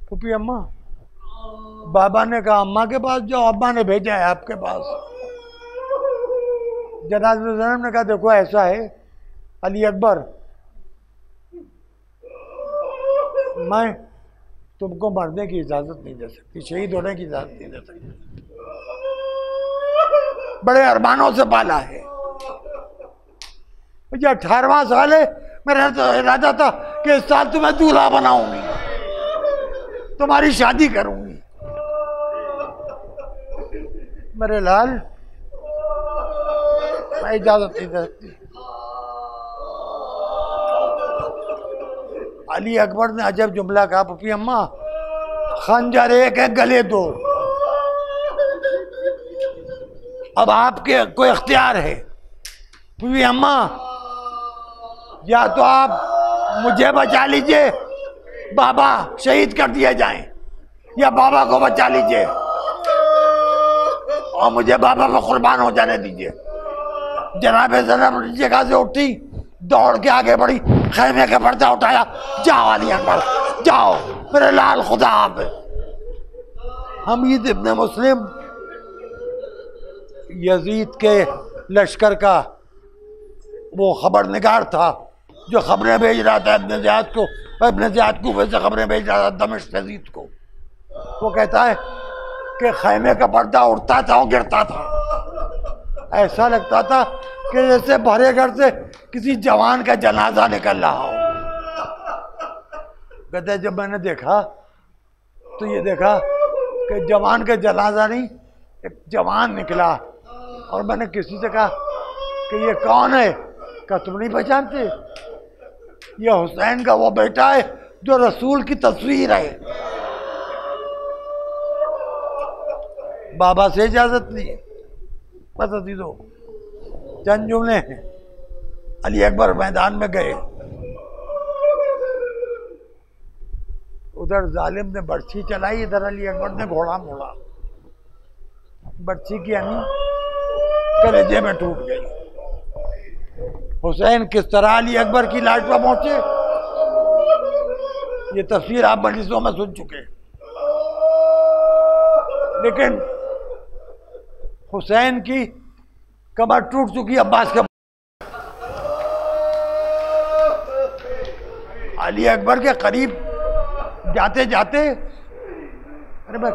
फूफी अम्मा बाबा ने कहा अम्मा के पास जाओ, अम्मा ने भेजा है आपके पास। जनाब ने कहा देखो ऐसा है अली अकबर, मैं तुमको मरने की इजाजत नहीं दे सकती, शहीद होने की इजाजत नहीं दे सकती, बड़े अरमानों से पाला है मुझे। 18वां साल है, मेरा तो इरादा था कि इस साल तुम्हें दूल्हा बनाऊंगी, तुम्हारी शादी करूंगी। मेरे लाल मैं इजाजत नहीं दे सकती। अली अकबर ने अजब जुमला कहा, पपी अम्मा खंजर एक है गले दो, अब आपके कोई इख्तियार है। पपी अम्मा या तो आप मुझे बचा लीजिए, बाबा शहीद कर दिए जाएं, या बाबा को बचा लीजिए और मुझे बाबा पर कुर्बान हो जाने दीजिए। जनाब ज़ैनब जगह से उठी, दौड़ के आगे बढ़ी, खैमे का पर्दा उठाया, जाओ अली अकबर जाओ, मेरे लाल खुदा हाफ़िज़। हमीद इब्न मुस्लिम यजीद के लश्कर का वो खबरनिगार था जो खबरें भेज रहा था इब्न ज़ियाद को, इब्न ज़ियाद को वैसे खबरें भेज रहा था दमिश्क यजीद को। वो कहता है कि खैमे का पर्दा उठता था और गिरता था, ऐसा लगता था कि जैसे भरे घर से किसी जवान का जनाजा निकल रहा हो। कहते हैं जब मैंने देखा तो ये देखा कि जवान का जनाजा नहीं, एक जवान निकला, और मैंने किसी से कहा कि ये कौन है? क्या तुम नहीं पहचानते? ये हुसैन का वो बेटा है जो रसूल की तस्वीर है। बाबा से इजाजत ली, बस अजीजों चंद जुमले हैं। अली अकबर मैदान में गए, उधर जालिम ने बर्छी चलाई, इधर अली अकबर ने घोड़ा मोड़ा, बर्छी की अनी कलेजे में टूट गई। हुसैन किस तरह अली अकबर की लाश पर पहुंचे, ये तस्वीर आप मजलिसों में सुन चुके, लेकिन हुसैन की कमर टूट चुकी अब्बास के। अली अकबर के करीब जाते जाते अरे बस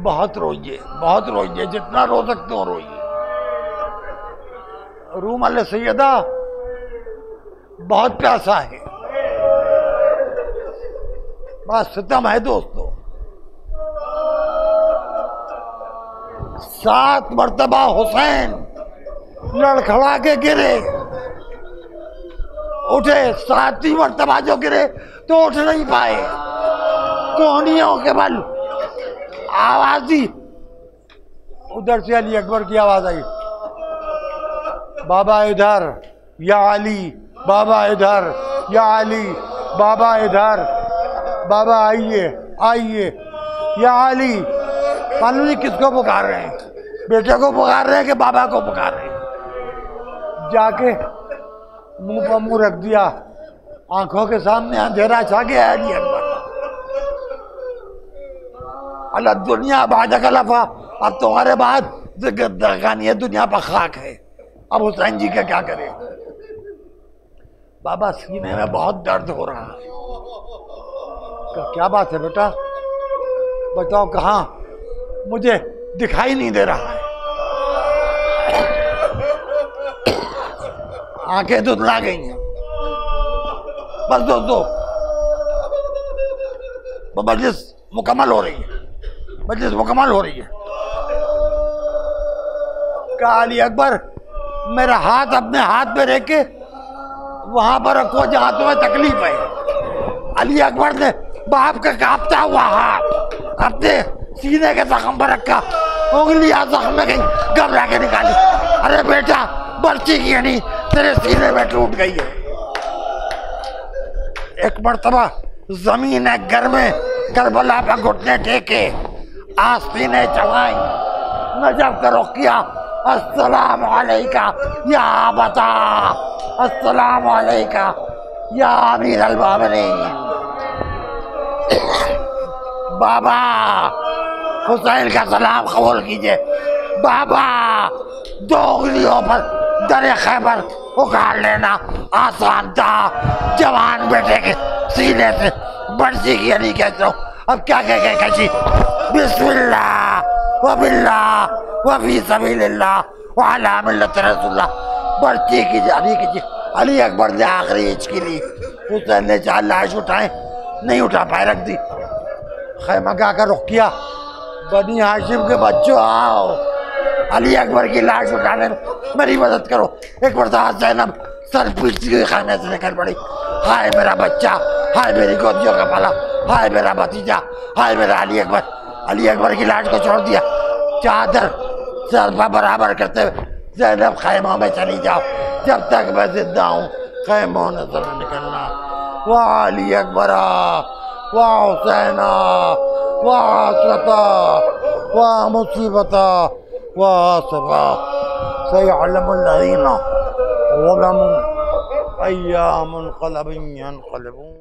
बहुत रोइए, जितना रो सकते हो रोइए। रूम अल सैयदा बहुत प्यासा है, बड़ा सितम है दोस्तों। 7 मर्तबा हुसैन लड़खड़ा के गिरे, उठे, 7वीं मर्तबा जो गिरे तो उठ नहीं पाए, कोहनियों के बल आवाज दी। उधर से अली अकबर की आवाज आई, बाबा इधर या अली, बाबा इधर या अली, बाबा इधर, बाबा आइए आइए या अली। मालूम नहीं किसको पुकार रहे हैं, बेटे को पुकार रहे हैं कि बाबा को पुकार रहे हैं। जाके मुंह पर मुंह रख दिया, आंखों के सामने अंधेरा छा गया। अली अकबर अल्लाह दुनिया बाद खलफा, अब तुम्हारे बाद दगानी दुनिया पर खाक है, अब हुसैन जी का क्या करें? बाबा सीने में बहुत दर्द हो रहा है। क्या बात है बेटा, बताओ कहाँ? मुझे दिखाई नहीं दे रहा है, आंखें धुंधला गई हैं। बस दोस्तों मजलिस मुकम्मल हो रही है, मजलिस मुकम्मल हो रही है। कहा अली अकबर मेरा हाथ अपने हाथ में रख के वहां पर रखो जहां तुम्हें तकलीफ है। अली अकबर ने बाप का कांपता हुआ हाथ अपने सीने के जख्म पर रखा, उंगलियां जख्म में गई, घबरा के निकाली। अरे बेटा बर्छी की नहीं तेरे सीने में टूट गई है। एक मर्तबा जमीन है घर में करबला पर घुटने टेके, आस्तीनें चढ़ाई, नजब करो किया, अस्सलाम अलैका या बता, अस्सलाम अलैका या अमीर अल-मोमिनीन। बाबा हुसैन का सलाम कबूल कीजिए। बाबा दो उंगलियों पर दरे खैबर उखाड़ लेना आसान था। जवान बेटे के सीने से बर्सी की अली कहता हूँ, अब क्या कह के कशी बिस्मिल्लाह व बिल्लाह व फी सबीलिल्लाह व अला मिल्लत रसूलुल्लाह। बर्सी की अली की अली अकबर ने आखिरी इच की ली। हुसैन ने 4 लाश उठाए, नहीं उठा पाए, रख दी। खैमा का आकर रुख किया, बनी हाशिम के बच्चों आओ, अली अकबर की लाश उठाने में मेरी मदद करो। एक मरतबा ज़ैनब सर पीटती हुई खैमे से निकल पड़ी। हाय मेरा बच्चा, हाय मेरी गोदियों का पाला, हाय मेरा भतीजा, हाय मेरा अली अकबर। अली अकबर की लाश को छोड़ दिया, चादर सर पर बराबर करते हुए ज़ैनब खैमों में चली जाओ, जब तक मैं जिंदा हूँ खैमों ने सर निकलना। वाह अली अकबरा, वाह हुसैना, वाह हसरता, वाह मुसीबता, वाह सबा सयअलमुल लज़ीना ज़लमू अय्या मुनक़लिबिन यनक़लिबून।